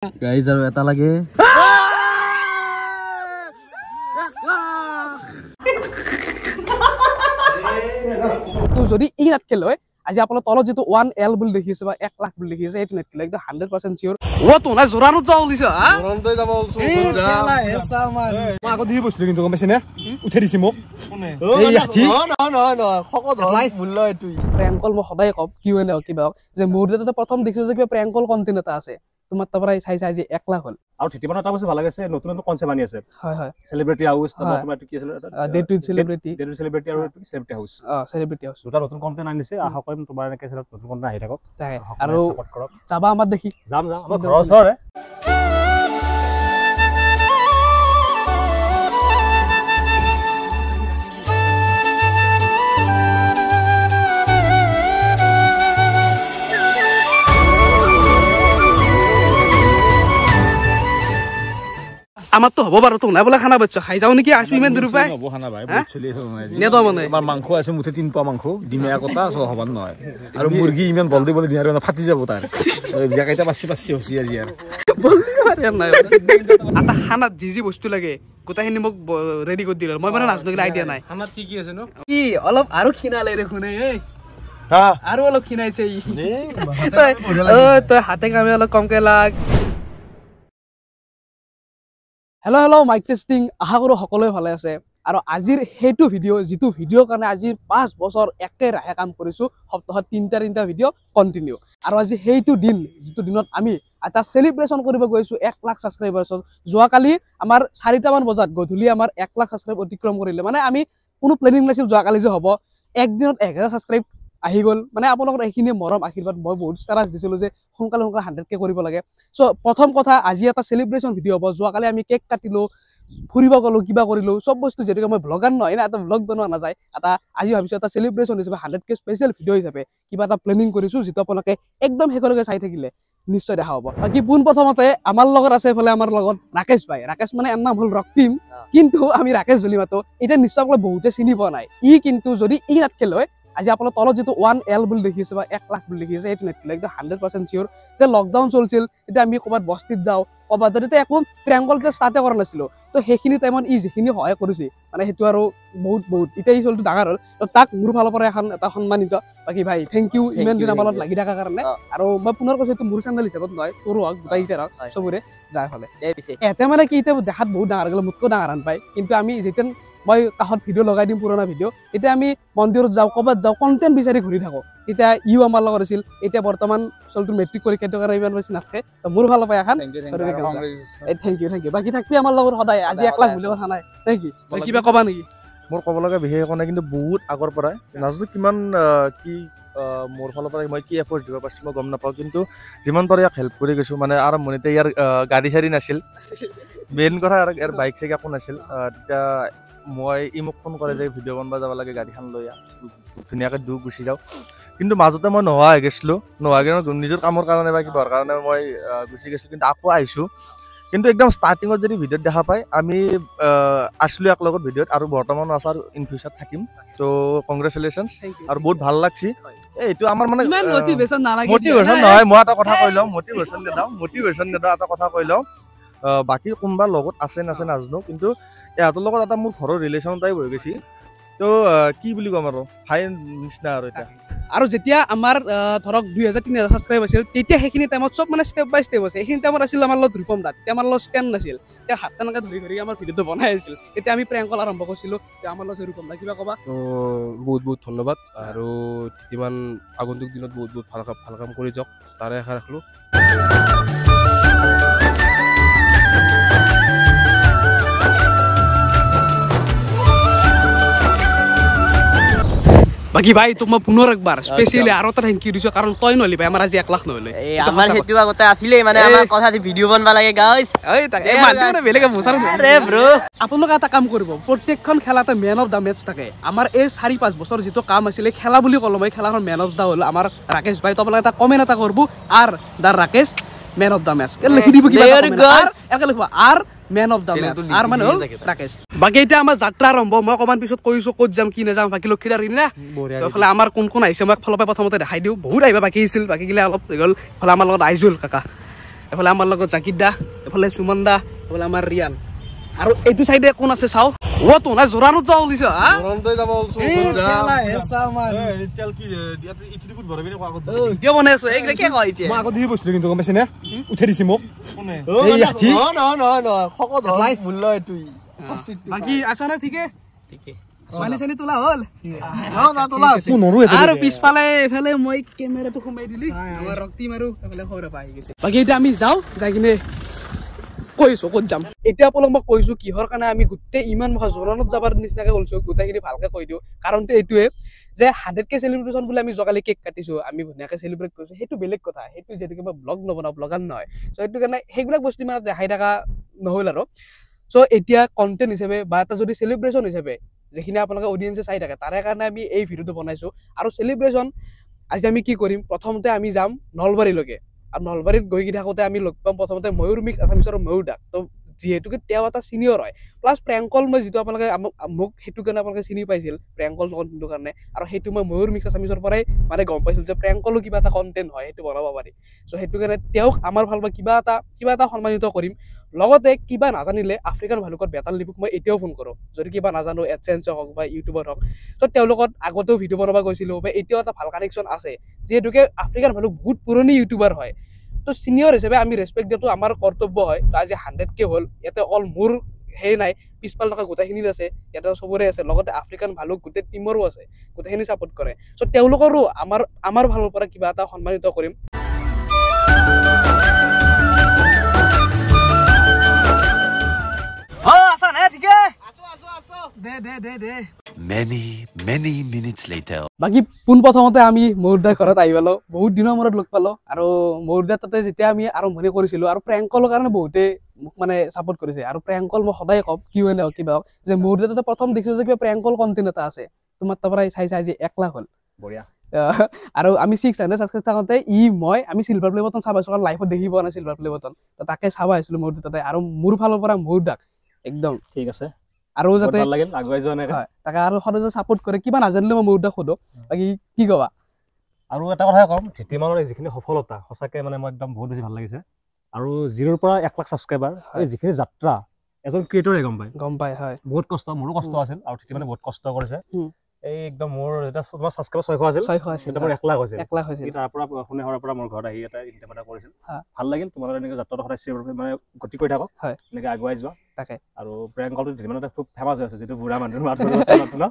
Guys আৰু এটা লাগে তো যদি ই নাটকে লয় আজি আপোনাৰ তলত যেটো 1L বুলি দেখিছে বা 1 লাখ বুলি দেখিছে এইটো নাটকে লয় একদম 100% সিওর ও তো না জোৰানত যাও লিছ হা জোৰানতে যাব অলছো খেলা হেসা মান মই আগত দি বসলো কিন্তু গম পাইছ না উঠে দিছি মোক কোনে এই আঠি ন খকত হয় মূল্য এটো প্ৰেংকল মই সদায় কম কিউএনএ কিবা যে মোৰ যেতে প্ৰথম দেখিছো যে কিবা প্ৰেংকল কন্টেন্ট এটা আছে তোমার তারপরে চাই যে 1 লাখ হল আর ঠিটিমান এটা বস্তু ভালো গেছে নতুন নতুন কনসেপ্ট আনি আছে হয় হয় সেলিব্রিটি হাউস তোমার কি আছিল day to celebrity celebrity are celebrity house celebrity হাউস দুটা নতুন কন্টেন্ট আনিছে আশা কৰিম তোমাৰ এনেকৈ নতুন কন্টেন্ট আহি থাকক আৰু সাপোৰ্ট কৰক যাবা আমাৰ দেখি যাম আমাৰ ঘৰৰ ওচৰৰে আমার তো হবো বারো তো না বলে খানা বাচ্চা খাই যাও নাকি আসবি ইমান দূর পায় হবো খানা ভাই বহুত চলি আছে নেতো মানে আমাৰ মাংস আছে মুঠে 3 পা মাংস ডিমে কটা সো হবান নহয় আৰু মুৰ্গী ইমান বলদি বলদি দিয়াৰ না ফাটি যাব তাৰ জাকাইটা পাছি হসি আজি আৰু বলদি পাৰে না আটা খানাত জি বস্তু লাগে গোটাখিনি মোক ৰেডি কৰি দিল মই মানে নাজনগিলা আইডিয়া নাই খানাত কি আছে নো কি অলপ আৰু খিনালে দেখোন এই হা আৰু অলপ খিনাইছে ই তই হাতে কামে অলপ কমকে লাগ হেল্ল মাইক টেষ্টিং আশা কৰো সকলোৱে ভালে আছে আৰু আজিৰ হেতু ভিডিও যেটো ভিডিও কাৰণে আজিৰ 5 বছৰ একে ৰাহে কাম কৰিছো সপ্তাহত তিনটা ভিডিও কন্টিনিউ আৰু আজি হেতু দিন যেটো দিনত আমি এটা সেলিব্ৰেশন কৰিব গৈছো 1 লাখ সাবস্ক্ৰাইবাৰছ যোৱা কালি আমাৰ 4টা মান বজাত গধূলি আমাৰ 1 লাখ সাবস্ক্ৰাইব অতিক্ৰম কৰিলে মানে আমি কোনো প্লেনিং নাছিল যোৱা কালি যে হ'ব এক দিনত 1000 সাবস্ক্ৰাইব আহি গল মানে আপোনালোকৰ এইখিনি মৰম আশীৰ্বাদ মই বহুত ষ্টাৰাছ দিছিলো যে সোনকালে 100k কৰিব লাগে সো প্ৰথম কথা আজি এটা সেলিব্ৰেশন ভিডিও হ'ব যোৱা কালি আমি কেক কাটিলো ফুৰিব গলো কিবা কৰিলো সব বস্তু যেটো মই ব্লগাৰ নহয় না এটা ব্লগ বনোৱা না যায় এটা আজি ভাবিছো এটা সেলিব্ৰেশন হিচাপে 100k স্পেশাল ভিডিও হিচাপে কিবা এটা প্লেনিং কৰিছো যেটো আপোনালোকে একদম হেকলৈকে চাই থাকিলে নিশ্চয় দেখা হ'ব বাকি পোন প্ৰথমতে আমাৰ লগত আছে ফলে আমাৰ লগত ৰাকেশ ভাই ৰাকেশ মানে নাম হল ৰক্তিম কিন্তু আমি ৰাকেশ বুলি মাতো এটা নিশ্চয় আপোনালোকে বহুতে চিনি পোৱা নাই ই কিন্তু যদি ই নাটকে লয় আজি আপোনাৰ তলত যেটো 1L বুলি দেখিছে বা 1 লাখ বুলি দেখিছে এইটো নাটকে লয় একদম 100% সিওর যে লকডাউন চলছিল এটা আমি ক'বাত বস্তিত যাও ক'বাত যদি একো প্ৰেংকলতে ষ্টাৰ্ট কৰা নাছিলো তো সেইখিনি টাইমত ই যিখিনি সহায় কৰিছে মানে হেতু আৰু বহুত ইটা ই চলটো ডাঙৰ হল তো তাক মোৰ ফালৰ পৰা এখন এটা সন্মানিত বাকি ভাই থ্যাংক ইউ ইমান দিন আমাৰ লাগি থাকাৰ কাৰণে আৰু মই পুনৰ কৈছো তো মোৰ চেনেল হিচাপত নহয় তোৰ হওক গোটাইতে হওক সবৰে যায় ফলে এতে মানে কি ইতে দেখাত বহুত ডাঙৰ গলে মুতকো ডাঙৰ আন পায় কিন্তু আমি যেতেন মই কাহত ভিডিও লগাই দিম পুৰণা ভিডিও এতিয়া আমি মন্দিৰত যাও ক'বাত যাও কন্টেন্ট বিচাৰি ঘূৰি থাকো এতিয়া ইউ আমাৰ লগত আছিল এতিয়া বৰ্তমান চলটো মেট্ৰিক পৰীক্ষাটো কাৰণে ইমান বেছি নাথাকে তো মোৰ ফালৰ পৰা এখন থ্যাংক ইউ বাকি থাকবি আমাৰ লগত সদায় আজি 1 লাখ বুলি কথা নাই থ্যাংক ইউ কিবা কবা নেকি মোৰ ক'ব লগা বিশেষ একো নাই কিন্তু বহুত আগৰ পৰাই নাজনো কিমান কি মোৰ ফালৰ পৰা মই কি এফৰ্ট দিব পাৰিছো মই গম নাপাওঁ কিন্তু যিমান পাৰে ইয়াক হেল্প কৰি গৈছো মানে আৰম্ভণিতে ইয়াৰ গাড়ী চাৰি নাছিল মেইন কথা ইয়াৰ বাইক চাইক একো নাছিল তেতিয়া মই ই মোক ফোন কৰে যে ভিডিও বনাব যাব লাগে গাড়ীখন লৈ ধুনীয়াকৈ গুচি যাওঁ কিন্তু মাজতে মই নোহোৱা হৈ গৈছিলো নিজৰ কামৰ কাৰণে বা কিবাৰ কাৰণে মই গুচি গৈছিলো কিন্তু আকৌ আহিছো কিন্তু একদম ষ্টাৰ্টিঙত যদি ভিডিঅ'ত দেখা পায় আমি আসলো এক লগত ভিডিঅ'ত আৰু বৰ্তমান আছে আৰু ইন ফিউচাৰ থাকিম তো কংগ্ৰেচুলেশ্যনছ আৰু বহুত ভাল লাগছি এইটো আমাৰ মানে মটিভেশ্যন নালাগে মটিভেশ্যন নহয় মই এটা কথা কৈ লওঁ মটিভেশ্যন নেদাও এটা কথা কৈ লওঁ বাকী কোনোবা লগত আছে নাজানো কিন্তু এহঁতৰ লগত এটা মোৰ ঘৰৰ ৰিলেশ্যন টাইপ হৈ গৈছে তো কি বুলি ক'ম আৰু ভাই নিচিনা আৰু এতিয়া আৰু যেতিয়া আমাৰ ধৰক 2000-3000 সাবস্ক্ৰাইব আছিল তেতিয়া সেইখিনি টাইমত সব মানে ষ্টেপ বাই ষ্টেপ আছে সেইখিনি টাইমত আছিল আমাৰ লগত ৰূপম দা তেতিয়া আমাৰ লগত স্কেন নাছিল তেতিয়া হাত তেনেকৈ ধৰি আমাৰ ভিডিঅ'টো বনাই আছিল তেতিয়া আমি প্ৰেংকল আৰম্ভ কৰিছিলো তেতিয়া আমাৰ লগত ৰূপম দা কিবা ক'বা তো বহুত ধন্যবাদ আৰু ঠিটিমান আগন্তুক দিনত বহুত ভাল কাম কৰি যাওক তাৰে আশা ৰাখলো বাকি ভাই তোমাক পুনৰ একবাৰ স্পেশালি আৰু এটা থ্যাংক ইউ দিছো কাৰণ তই নলি ভাই আমাৰ আজি 1 লাখ নহলে আমাৰ হেতু আগতে আছিলে মানে আমাৰ কথা দি ভিডিও বনবা লাগে গাইস এই তাকে মানতে বেলেগে মোছাৰ আৰে ব্ৰো আপোনালোকে এটা কাম কৰিব প্ৰত্যেকখন খেলাতে মেন অফ দা মেচ থাকে আমাৰ এই 4-5 বছৰ যেটো কাম আছিল খেলা বুলি কলো মই খেলাখন মেন অফ দা হল আমাৰ ৰাকেশ ভাই তোমালোকে এটা কমেন্ট এটা কৰব আৰ the Rakesh man of the match লিখি দিব কিবা এটা লিখবা আৰ মেন অফ দা মেচ আৰ মানে হল ৰাকেশ বাকি এটা আমাৰ যাত্ৰা আৰম্ভ মই অকমান পিছত কৈছো ক'ত যাম কি নাযাম বাকি লক্ষীদাৰ না তো ফলে আমাৰ কোন আহিছে মই ফলৰ পৰা প্ৰথমতে দেখাই দিও বহুত আহিবা বাকি আছিল বাকি গিলা অলপ গল ফলে আমাৰ লগত আইজুল কাকা এফালে আমাৰ লগত জাকিৰ দা, এফালে সুমন দা, এফালে আমাৰ ৰিয়ান। আৰু এইটো চাইডে কোন আছে চাও? ও তো না জোৰানত যাও লিছ হা? জোৰানতে যাব অলছো খেলা হেসা মান। তেল কি ইটি ফুট ভৰাবি নে আগত? ভিডিও বনাই আছো এইগলা কি কয় ইতে? মই আগত দি বসলো কিন্তু গম পাইছ নে উঠাই দিছি মোক কোনে? এই হাতী ন খকত হয় মূল্য এটুই বাকি আছা না ঠিকে? ঠিকে। মানি চানি তোলা হল? না তোলা আছে নৰু আৰু পিছফালে এফালে মই কেমেৰাটো সোমাই দিলি আমাৰ ৰক্তি মাৰু এফালে খবৰ পাই গৈছে। বাকি এতিয়া আমি যাও যাই কিনে কৈছো ক'ত যাম। এতিয়া আপোনাক মই কৈছো কিহৰ কাৰণে আমি গোটেই ইমান জোৰানত যাবাৰ নিচিনাকে কৈছো, গোটেইখিনি ভালকে কৈ দিওঁ। কাৰণটো এইটোৱে যে 100K চেলিব্ৰেশ্যন বুলি আমি যোৱাকালি কেক কাটিছো, আমি ধুনীয়াকে চেলিব্ৰেট কৰিছো, সেইটো বেলেগ কথা। সেইটো যেনেকে মই ব্লগ নবনাও, ব্লগাৰ নহয়। চ' সেইটো কাৰণে সেইবিলাক বস্তু মানে দেখাই থকা নহ'ল আৰু। চ' এতিয়া কণ্টেণ্ট হিচাপে বা এটা যদি চেলিব্ৰেশ্যন হিচাপে যিখিনি আপোনালোকে অডিয়েঞ্চে চাই থাকে তাৰে কাৰণে আমি এই ভিডিঅ'টো বনাইছো। আৰু চেলিব্ৰেশ্যন আজি আমি কি কৰিম, প্ৰথমতে আমি যাম নলবাৰীলৈকে। আৰু নলবাৰীত গৈ থাকোঁতে আমি লগ পাম প্ৰথমতে ময়ূৰ মিক্স আছামিছৰ ময়ূৰ দাক। তো যিহেতুকে তেওঁ এটা চিনিয়ৰ হয়, প্লাছ প্ৰেংকল মই যিটো আপোনালোকে মোক সেইটো কাৰণে আপোনালোকে চিনি পাইছিল প্ৰেংকল কণ্টেণ্টৰ কাৰণে। আৰু সেইটো মই ময়ূৰ মিক্স আছামিছৰ পৰাই মানে গম পাইছিল যে প্ৰেংকলো কিবা এটা কণ্টেণ্ট হয়, সেইটো বনাব পাৰি। চ' সেইটো কাৰণে তেওঁক আমাৰ ফালৰ পৰা কিবা এটা সন্মানিত কৰিম। লগতে কিবা নাজানিলে আফ্ৰিকান ভালুকৰ বেতাল লিপুক মই এতিয়াও ফোন কৰোঁ, যদি কিবা নাজানো এডচেঞ্চৰ হওক বা ইউটিউবৰ হওক। ত' তেওঁলোকত আগতেও ভিডিঅ' বনাব গৈছিলোঁ বা এতিয়াও এটা ভাল কানেকশ্যন আছে, যিহেতুকে আফ্ৰিকান ভালুক বহুত পুৰণি ইউটিউবাৰ হয়। তো চিনিয়ৰ হিচাপে আমি ৰেচপেক্ট দিয়াটো আমাৰ কৰ্তব্য হয়। তো আজি 100K হ'ল, ইয়াতে অল মোৰ সেই নাই, পিছফাল থকা গোটেইখিনিৰ আছে, ইয়াতে চবৰে আছে, লগতে আফ্ৰিকান ভালুক গোটেই টিমৰো আছে, গোটেইখিনি ছাপোৰ্ট কৰে। চ' তেওঁলোকৰো আমাৰ ফালৰ পৰা কিবা এটা সন্মানিত কৰিম। আছা নে ঠিকে? দে Many minutes later. বাকী পোনপ্ৰথমতে আমি ময়ূৰদাৰ ঘৰত আহি পালো, বহুত দিনৰ মূৰত লগ পালো। আৰু ময়ূৰদাৰ তাতে যেতিয়া আমি আৰম্ভণি কৰিছিলো, আৰু প্ৰেংকলৰ কাৰণে বহুতে মোক মানে ছাপোৰ্ট কৰিছে। আৰু প্ৰেংকল মই সদায় কম কিয় নহওক কিবা হওক, যে ময়ূৰদাৰ তাতে প্ৰথম দেখিছো যে কিবা প্ৰেংকল কণ্টেণ্ট এটা আছে, তোমাৰ তাৰ পৰা চাই আজি 1 লাখ হ'ল। বঢ়িয়া। আৰু আমি 600 ছাবস্ক্ৰাইব থাকোঁতে আমি চিলভাৰ প্লে বটন চাব আহিছোঁ, কাৰণ লাইফত দেখি পোৱা নাই চিলভাৰ প্লে বটন। তো তাকে চাব আহিছিলো ময়ূৰদাৰ তাতে। আৰু মোৰ ফালৰ পৰা ময়ূৰদাক একদম ঠিক আছে, আৰু যাতে ভাল লাগিল আগুৱাই যোৱা নাই। তাকে আৰু সদায় ছাপোৰ্ট কৰে, কিবা নাজানিলে মই ময়ূৰদাক সোধো। বাকী কি কবা? আৰু এটা কথাই ক'ম, ধৃতিমানৰ যিখিনি সফলতা সঁচাকে মানে মই একদম বহুত বেছি ভাল লাগিছে। আৰু 0ৰ পৰা 1 লাখ ছাবস্ক্ৰাইবাৰ, এই যিখিনি যাত্ৰা এজন ক্ৰিয়েটৰে গম পায়। হয়, বহুত কষ্ট, মোৰো কষ্ট আছিল। আৰু ধৃতিমানে বহুত কষ্ট কৰিছে। এই একদম মোৰ এটা তোমাৰ ছাবস্ক্ৰাইবাৰ 600 আছিল, এটা মোৰ 1 লাখ হৈছিল। তাৰ পৰা শুনে হোৱাৰ পৰা মোৰ ঘৰত আহি এটা ইণ্টাৰভিউ কৰিছিল। ভাল লাগিল। তোমালোকৰ এনেকৈ যাত্ৰাটো সদায় মানে গতি কৰি থাকক, এনেকৈ আগুৱাই যোৱা। তাকে আৰু প্ৰেংকলটো ধৃতিমানতে খুব ফেমাছ হৈ আছে, যিটো বুঢ়া মানুহৰ মাত ন।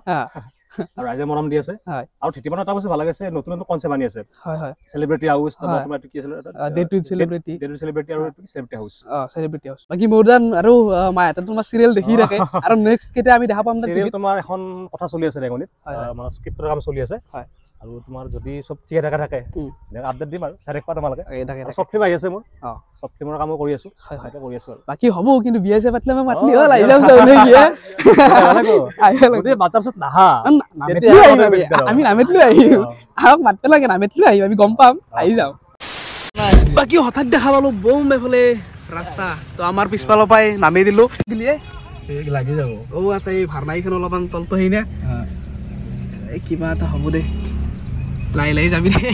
আৰু ৰাইজে মৰম দি আছে। আৰু ধৃতিমানৰ এটা বস্তু ভাল লাগিছে, নতুন কনচেপ্ট আনি আছে। চেলিব্ৰিটি হাউচ, তোমাৰ কি আছিল ডে টু চেলিব্ৰিটি আৰু চেলিব্ৰিটি হাউচ। Celebrity house. বাকী ময়ূৰদান আৰু মায়াতে তোমাৰ চিৰিয়েল দেখি থাকে, আৰু নেক্সট কেতিয়া আমি দেখা পাম না? চিৰিয়েল তোমাৰ এখন কথা চলি আছে ৰেঙনিত, মানে স্ক্ৰিপ্টৰ কাম চলি আছে। আৰু তোমাৰ যদি চব ঠিকে থাকে আপডেট দিম আৰু চাই থাকিবা তোমালোকে। চব ফিল্ম আহি আছে মোৰ, চব ফিল্মৰ কামো কৰি আছো। বাকী হ'ব, কিন্তু বিয়া চিয়া পাতিলে মই মাতলি হ'ল, আহি যাম। যদি মাতাৰ পিছত নাহা আমি নামেতলো আহিম, আমাক মাতিব লাগে, নামেতলো আহিম, আমি গম পাম, আহি যাম। বাকী হঠাৎ দেখা পালো বম এফালে ৰাস্তা, তো আমাৰ পিছফালৰ পৰাই নামি দিলো দিলিয়ে লাগি যাব। আচ্ছা, এই ভাৰনাইখন অলপমান তলটো সেই নে কিবা এটা হ'ব দে, লাহে যাবি দে।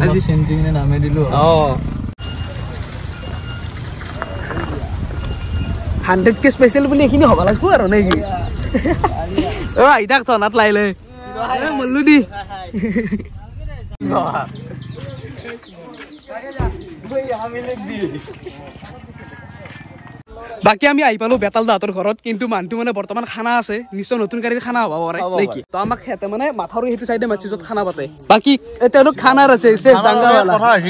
আজি চেণ্টিংনে নামে দিলো। 100K স্পেচিয়েল বুলি এইখিনি হ'ব লাগিব আৰু নে কি? আহি থাক থনাত লাহে মল্লু দি। বাকী আমি আহি পালো বেতাল দাহঁতৰ ঘৰত, কিন্তু মানুহটো মানে বৰ্তমান খানা আছে, নিশ্চয় নতুন গাড়ীৰ খানা হ'ব পাৰে নেকি? তো আমাক সিহঁতে মানে মাথাৰো সেইটো চাইডে মাতিছে য'ত খানা পাতে। বাকী তেওঁলোক খানাৰ আছে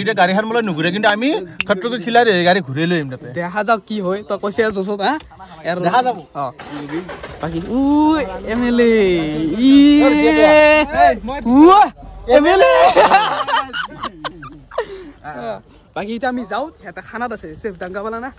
এতিয়া গাড়ীখন বোলে নুঘূৰে, কিন্তু আমি ক্ষেত্ৰকে খিলাই গাড়ী ঘূৰাই লৈ আহিম। তাতে দেখা যাওক কি হয়, তই কৈছে জছত হা দেখা যাব। বাকী MLA বাকী এতিয়া আমি যাওঁ, সিহঁতে খানাত আছে, চেফ ডাংগা পালা না।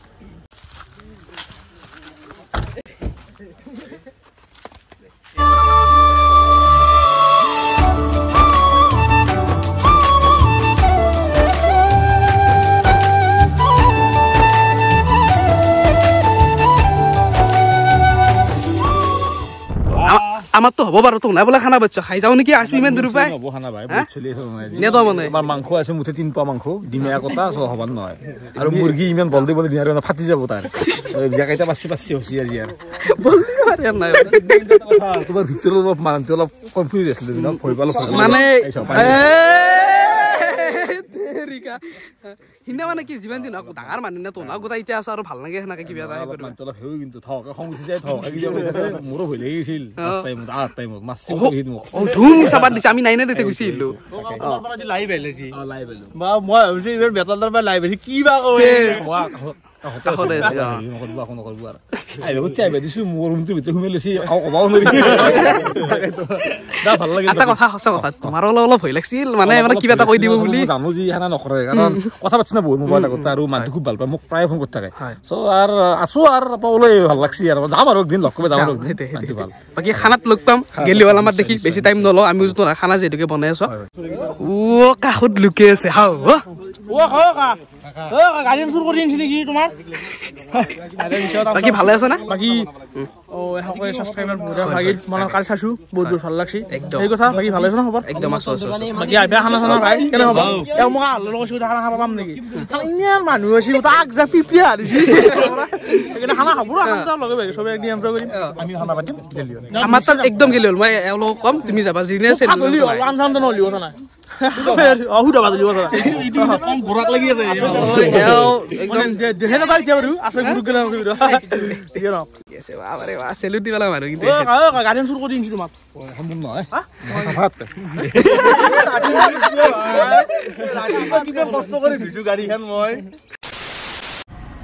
আমাৰতো হ'ব বাৰু তোক নাই বোলে খানা বাচ্চা খাই যাওঁ নেকি আছো ইমান দূৰ পাই হ'ব খানা ভাই বহুত চলি আছে নেতো মানে আমাৰ মাংস আছে মুঠে 3 পোৱা মাংস ডিমে কটা সব হ'ব নহয় আৰু মুৰ্গী ইমান বলদি বলদি নিয়াৰ না ফাটি যাব তাৰ জাগাইটা পাছি হসি আজি আৰু বলদি মাৰি নাই তোমাৰ ভিতৰত মানটো অলপ কনফিউজ আছিল ন ভয় পালো মানে তেৰিকা হিনা মানে কি যিমান দিন ডাঙৰ মানুহ না তো না গোটা এতিয়া আছো আৰু ভাল লাগে সেনেকে কিবা এটা কৰিব মানটো অলপ হেউ কিন্তু থক খং উঠি যায় থক কি যাব মোৰো ভয় লাগিছিল লাষ্ট টাইম আট টাইম মাছি হিত মোক ও ধুম সাবাত দিছে আমি নাইনে দিতে গৈছিলো আপোনাৰ পৰা দি লাইভ আহিলেছি লাইভ আহিলো বা মই ভাবিছো ইমান বেতালদাৰ পৰা লাইভ আহিছে কি বা কয় কাষতে এটা কথা সঁচা কথা তোমাৰ অলপ ভয় লাগিছিল মানে মানে কিবা এটা কৈ দিব বুলি জানো যি হানা নকৰে কাৰণ কথা পাতিছ না বহুত মোবাইল আগত আৰু মানুহটো খুব ভাল পায় মোক প্ৰায় ফোন কৰি থাকে চ' আৰু আছো আৰু পাবলৈ ভাল লাগছি আৰু যাম আৰু একদিন লগ কৰিব যাম আৰু বাকী খানাত লগ পাম গেলি হ'ল আমাৰ দেখি বেছি টাইম নলওঁ আমি তো খানা যিহেতুকে বনাই আছো ও কাষত লুকি আছে হাও গাড়ী চুৰ কৰি আনিছি নেকি তোমাৰ বাকী ভালে আছে না বাকী সকলোৱে সাবস্ক্ৰাইবাৰ বুঢ়া ভাগিল মনৰ কাল চাইছো বহুত বহুত ভাল লাগছি এই কথা বাকী ভালে আছে না খবৰ একদম আছো বাকী আইবা খানা চানা ভাই কেনে হ'ব এও মোক আল্লৰ লগত খানা খাব পাম নেকি ইমান মানুহ আছে তাক যা পিপিয়া দিছি সেইকাৰণে খানা খাব আৰু লগে ভাগে চবে একদিন এনজয় কৰিম আমি খানা পাতিম দিলি আমাৰ তাত একদম গেলি হ'ল মই এওঁলোকক কম তুমি যাবা যিনে আছে আনন্দ নলিব না আহুদা বাজলি কথা ইটো কম ঘোৰাক লাগি আছে একদম দেহেন তাই দিয়া বাৰু আছে গুৰু গেলা আছে আছে বাবাৰে বা সেলুট দিবালা মাৰো কিন্তু গাড়ী চুৰ কৰি দিছি তোমাক সম্ভৱ নহয় সাফাত ৰাতিপুৱা কিমান কষ্ট কৰি ভিডিঅ' গাড়ীখন মই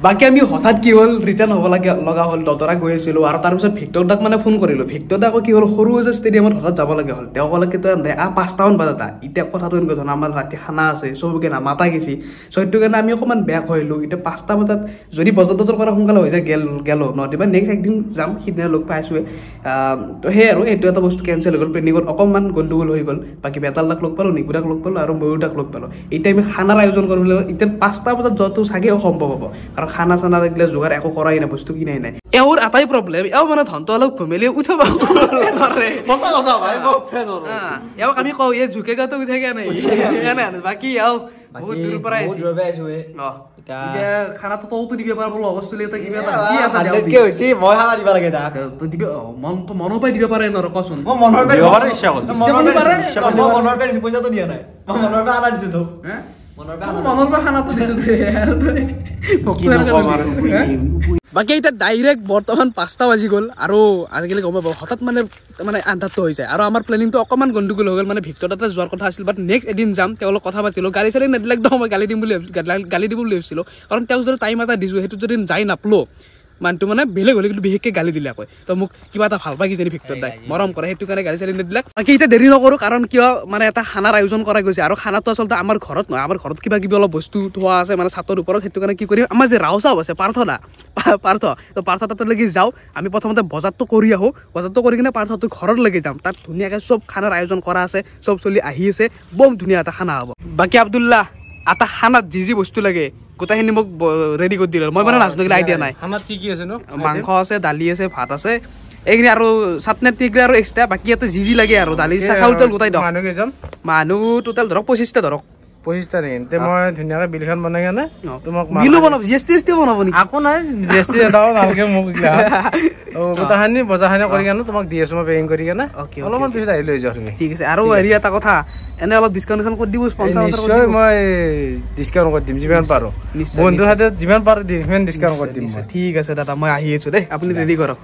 বাকী আমি হঠাৎ কি হ'ল ৰিটাৰ্ণ হ'ব লগা হ'ল দতৰা গৈ আছিলোঁ আৰু তাৰপিছত ভিক্টৰ দাক মানে ফোন কৰিলোঁ ভিক্টৰ দাক কি হ'ল সৰু হৈছে ষ্টেডিয়ামত হঠাৎ যাব লগা হ'ল তেওঁ ক'লে কি তই 5টামান বজাত এতিয়া কথাটো এনেকুৱা ধৰণৰ আমাৰ ৰাতি খানা আছে চবকে নামাতা গৈছি চ' সেইটো কাৰণে আমি অকণমান বেয়া কৰিলোঁ এতিয়া 5টা বজাত যদি বজাৰ কৰা সোনকালে হৈ যায় গেলো নহ'লে নেক্সট একদিন যাম সিদিনা লগ পাইছোঁৱে তো সেই আৰু এইটো এটা বস্তু কেঞ্চেল হৈ গ'ল প্লেনিঙত অকণমান গণ্ডগোল হৈ গ'ল বাকী বেতাল দাক লগ পালোঁ নিকুদাক লগ পালোঁ আৰু ময়ূৰ দাক লগ পালোঁ এতিয়া আমি খানাৰ আয়োজন কৰিবলৈ এতিয়া 5টা বজাত যোৱাটো চাগে অসম্ভৱ হ'ব আৰু খানা চানা লাগিলে যোগাৰ একো কৰাই নাই বস্তু কিনাই নাই এওঁৰ এটাই প্ৰব্লেম এওঁ মানে ধনটো অলপ ঘুমেলি উঠাব নৰে এওঁক আমি কওঁ এই ঝুকে গাতো উঠে কেনে বাকী এওঁ বহুত দূৰৰ পৰা আহিছে এতিয়া খানাটো তওতো দিব পাৰ বোলো অৱস্থা এটা কিবা এটা কি এটা কি হৈছে মই খানা দিব লাগে তাক তো দিব মনৰ পৰা দিব পাৰে নৰ কচোন মই মনৰ পৰা দিব পাৰে ইচ্ছা হ'ল মনৰ পৰা পইচাটো দিয়া নাই মই মনৰ পৰা আনা দিছো তো মনৰ পৰা খানাটো দিছো বাকী এতিয়া ডাইৰেক্ট বৰ্তমান 5টা বাজি গ'ল আৰু আজিকালি গম পাব হঠাৎ মানে আন্ধাৰটো হৈ যায় আৰু আমাৰ প্লেনিংটো অকণমান গণ্ডগোল হৈ গ'ল মানে ভিক্টৰ তাতে যোৱাৰ কথা আছিল বাট নেক্সট এদিন যাম তেওঁলোক কথা পাতিলোঁ গাড়ী চাড়ী নেদিলে একদম মই গালি দিব বুলি ভাবিছিলোঁ কাৰণ তেওঁক যদি টাইম এটা দিছোঁ সেইটো যদি যাই নাপালোঁ মানুহটো মানে বেলেগ হ'লে কিন্তু বিশেষকৈ গালি দিলে আকৌ তো মোক কিবা এটা ভাল পাই কিজানি ভিক্টৰ দাই মৰম কৰে সেইটো কাৰণে গালি চালি নিদিলাক বাকী এতিয়া দেৰি নকৰোঁ কাৰণ কিয় মানে এটা খানাৰ আয়োজন কৰা গৈছে আৰু খানাটো আচলতে আমাৰ ঘৰত নহয় আমাৰ ঘৰত কিবা কিবি অলপ বস্তু থোৱা আছে মানে ছাতৰ ওপৰত সেইটো কাৰণে কি কৰিম আমাৰ যে ৰাও চাও আছে পাৰ্থ তো পাৰ্থ তাতলৈকে যাওঁ আমি প্ৰথমতে বজাৰটো কৰি আহোঁ বজাৰটো কৰি কিনে পাৰ্থটোৰ ঘৰলৈকে যাম তাত ধুনীয়াকৈ চব খানাৰ আয়োজন কৰা আছে চব চলি আহি আছে বম ধুনীয়া এটা খানা হ'ব বাকী আব্দুল্লাহ এটা খানাত যি বস্তু লাগে গোটেইখিনি মোক ৰেডি কৰি দিলে মই মানে নাজানো আইডিয়া নাই খানাত কি কি আছে নো মাংস আছে দালি আছে ভাত আছে এইখিনি আৰু চাটনি টিকৰা আৰু এক্সট্ৰা বাকী ইয়াতে যি লাগে আৰু দালি চাউল চাউল গোটাই দিয়ক মানুহ কেইজন মানুহ টোটেল ধৰক 25টা ধৰক 25টা নেকি তে মই ধুনীয়াকৈ বিলখন বনাই কেনে তোমাক বিলো বনাব জিএসটি বনাব নেকি আকো নাই জিএসটি এটাও নালকে মোক ইগলা গোটাখানি বজাৰখানি কৰি কেনে তোমাক দি আছো মই পেকিং কৰি কেনে অলপমান পিছত আহি লৈ যাওঁ তুমি ঠিক আছে আৰু হেৰি এটা কথা এনে অলপ ডিসকাউন্ট কৰি দিব স্পন্সৰ নিশ্চয় মই ডিসকাউন্ট কৰি দিম যিমান পাৰো বন্ধুৰ হাতে যিমান পাৰো সিমান ডিসকাউন্ট কৰি দিম ঠিক আছে দাদা মই আহি আছো দেই আপুনি ৰেডি কৰক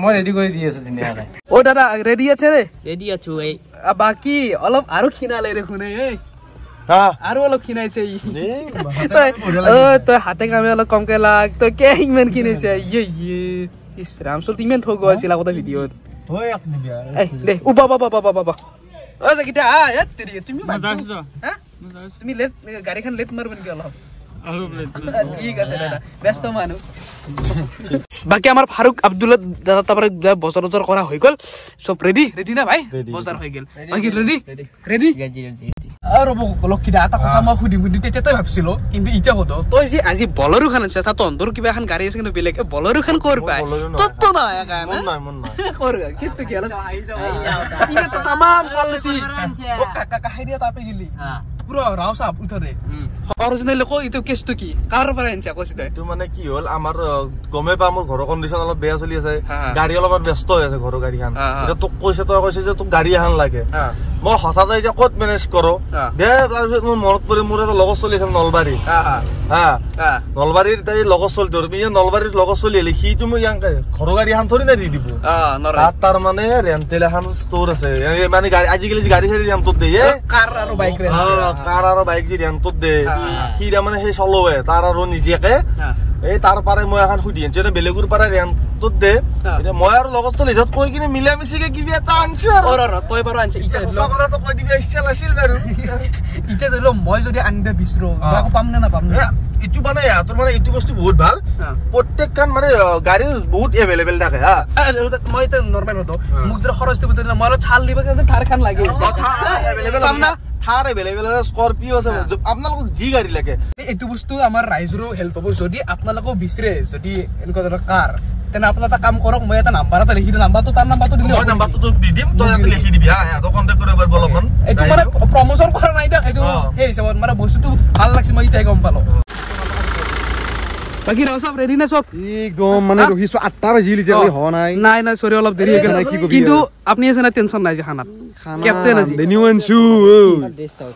মই ৰেডি কৰি দি আছো ধুনীয়াকৈ ও দাদা ৰেডি আছে ৰে ৰেডি আছো এই বাকি অলপ আৰু খিনালে দেখোন এই আৰু অলপ খিনাইছে তই হাতে কামে অলপ কমকে লাগ তই কে ইমান খিনাইছে ইছ ৰাম চল ইমান থৈ গৈ আছিল আগতে ভিডিঅ'ত দে ও বাবা ও জাকিটা তুমি তুমি লেট গাড়ীখন লেট মাৰব নেকি অলপ ঠিক আছে দাদা ব্যস্ত মানুহ বাকি আমাৰ ফাৰুক আব্দুল্লাহ দাদা তাৰপৰে বজাৰ কৰা হৈ গ'ল সব ৰেডি না ভাই বজাৰ হৈ গ'ল বাকি ৰেডি ৰ'ব লক্ষীদা এটা কথা মই সুধিম বুলি তেতিয়া তই ভাবছিলো কিন্তু এতিয়া সুধো তই যে আজি বলেৰো খান আছে তাত তহঁতৰ কিবা এখন গাড়ী আছে কিন্তু বেলেগ বলেৰো খান কৰ পায় তত নাই কৰ কিস্ত কি আলা ইনে তো तमाम চালছি ও কাকা কাহে দিয়া তাপে গিলি পুরো রাও সাপ উঠরে অরিজিনাল কো ইতো কেসটো কি কার পৰা আনছা কইছ তই তো মানে কি হল আমাৰ গমে পা মোৰ ঘৰৰ কন্ডিশন অলপ বেয়া চলি আছে গাড়ী অলপ ব্যস্ত হৈ আছে ঘৰৰ গাড়ীখান এটা তোক কৈছে তই কৈছে যে তোক গাড়ী এখন লাগে মই হসাতে এতিয়া ক'ত মেনেজ কৰো দে তাৰপিছত মোৰ মনত পৰে মোৰ এটা লগত চলি আছে নলবাৰী নলবাৰীৰ তাই লগত চলি তোৰ নলবাৰীৰ লগত চলি এলি সি তুমি ঘৰৰ গাড়ী এখন থৰি না দি দিব তাৰ মানে ৰেন্টেল এখন ষ্ট'ৰ আছে মানে আজিকালি গাড়ী চাৰি ৰেন্টত দিয়ে কাৰ আৰু বাইক কাৰ আৰু বাইক যি ৰেন্টত দিয়ে সি মানে সেই চলোৱে তাৰ আৰু নিজেকে এই তাৰ পাৰে মই এখন সুধি আনছো বেলেগৰ পৰা ৰেন্টত দে মই আৰু লগত চলি যত কৈ কিনে মিলা মিছিকে কিবা এটা আনছো আৰু তই বাৰু আনছ ইটা কথাটো কৈ দিবি ইচ্ছা নাছিল বাৰু ইটা ধৰিলো মই যদি আনিব বিচাৰো আকৌ পাম নে নাপাম ইটো মানে তোৰ মানে ইটো বস্তু বহুত ভাল প্ৰত্যেকখন মানে গাড়ীৰ বহুত এভেইলেবল থাকে হা মই এটা নৰমাল হতো মোক যদি খৰচ দিব তেনে মই ছাল দিব কিন্তু থাৰ খান লাগে এভেইলেবল পাম না থাৰ এভেইলেবল আছে স্কৰপিও আছে আপোনালোকক যি গাড়ী লাগে এইটো বস্তু আমাৰ ৰাইজৰো হেল্প হ'ব যদি আপোনালোকক বিচাৰে যদি এনেকুৱা ধৰণৰ কাৰ তেনে আপোনালোকে এটা কাম কৰক মই এটা নাম্বাৰ এটা লিখি দিম নাম্বাৰটো তাৰ নাম্বাৰটো দিলে মই নাম্বাৰটো তোক দি দিম তই এটা লিখি দিবি হা এটা কন্টাক্ট কৰিব পাৰিব অলপমান এইটো মানে প্ৰমোচন কৰা নাই দা এইটো সেই হিচাপত মানে বস্তুটো ভাল লাগছে মই ইটাই গম পালো বাকি ৰাও সব ৰেডি না সব একদম মানে ৰহিছো 8টা বাজিল এতিয়া হোৱা নাই নাই নাই সৰি অলপ দেৰি হৈ গ'ল কিন্তু আপুনি আছে না টেনচন নাই যে খানাত কেপ্টেইন আজি দেনিও আনছো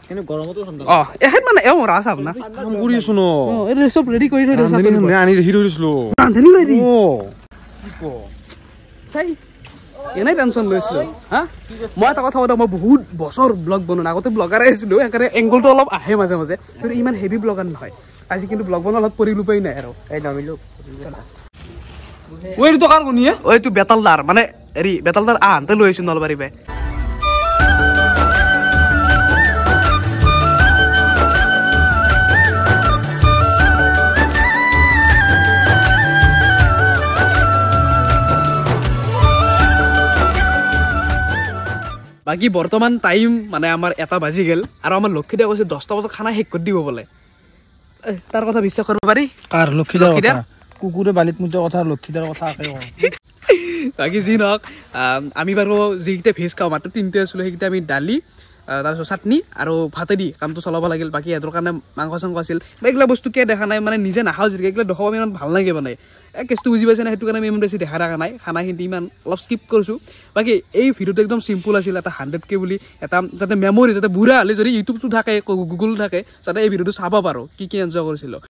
কিন্তু গৰমতো ঠাণ্ডা এহেত মানে এও ৰাস আপ না কাম কৰি আছো ন এই সব ৰেডি কৰি থৈ দিছা দেনি আনি ৰহি ৰহিছিলো ৰান্ধনি ৰেডি অ কি ক চাই এনে টেনচন লৈছিলো হা মই এটা কথা কওঁ মই বহুত বছৰ ব্লগ বনোৱা আগতে ব্লগাৰ আছিলো একাৰে এংগলটো অলপ আহে মাজে মাজে কিন্তু ইমান হেভি ব্লগাৰ নহয় আজি কিন্তু ব্লগ বনোৱা অলপ পৰিলো পাই নাই আৰু এই নামিলো ওই দোকান কোনিয়ে ওই তু বেতালদাৰ মানে হেৰি বেতালদাৰ আনতে লৈ আহিছো নলবাৰী পাই বাকি বৰ্তমান টাইম মানে আমাৰ 1টা বাজি গেল আৰু আমাৰ লক্ষীদা কৈছে 10টা বজাত খানা শেষ কৰি দিব বলে তাৰ কথা বিশ্বাস কৰিব পাৰি কাৰ লক্ষীদাৰ কথা কুকুৰে বালিত মুজা কথা লক্ষীদাৰ কথা আকে বাকি যি নহওক আমি বাৰু যিকেইটা ভেজ খাওঁ মাত্ৰ 3টা আছিলো সেইকেইটা আমি দালি তাৰপিছত চাটনি আৰু ভাতে দি কামটো চলাব লাগিল বাকি এটোৰ কাৰণে মাংস চাংস আছিল এইগিলা বস্তু কিয় দেখা নাই মানে নিজে নাখাওঁ যদি এইগিলা দেখাব ইমান ভাল লাগে মানে কেছটো বুজি পাইছে না সেইটো কাৰণে আমি ইমান বেছি দেখা নাই খানাখিনি ইমান অলপ স্কিপ কৰিছোঁ বাকি এই ভিডিঅ'টো একদম চিম্পুল আছিল এটা 100K বুলি এটা যাতে মেমৰি যাতে বুঢ়া হ'লে যদি ইউটিউবটো থাকে গুগল থাকে যাতে এই ভিডিঅ'টো চাব পাৰোঁ কি এনজয় কৰিছিলোঁ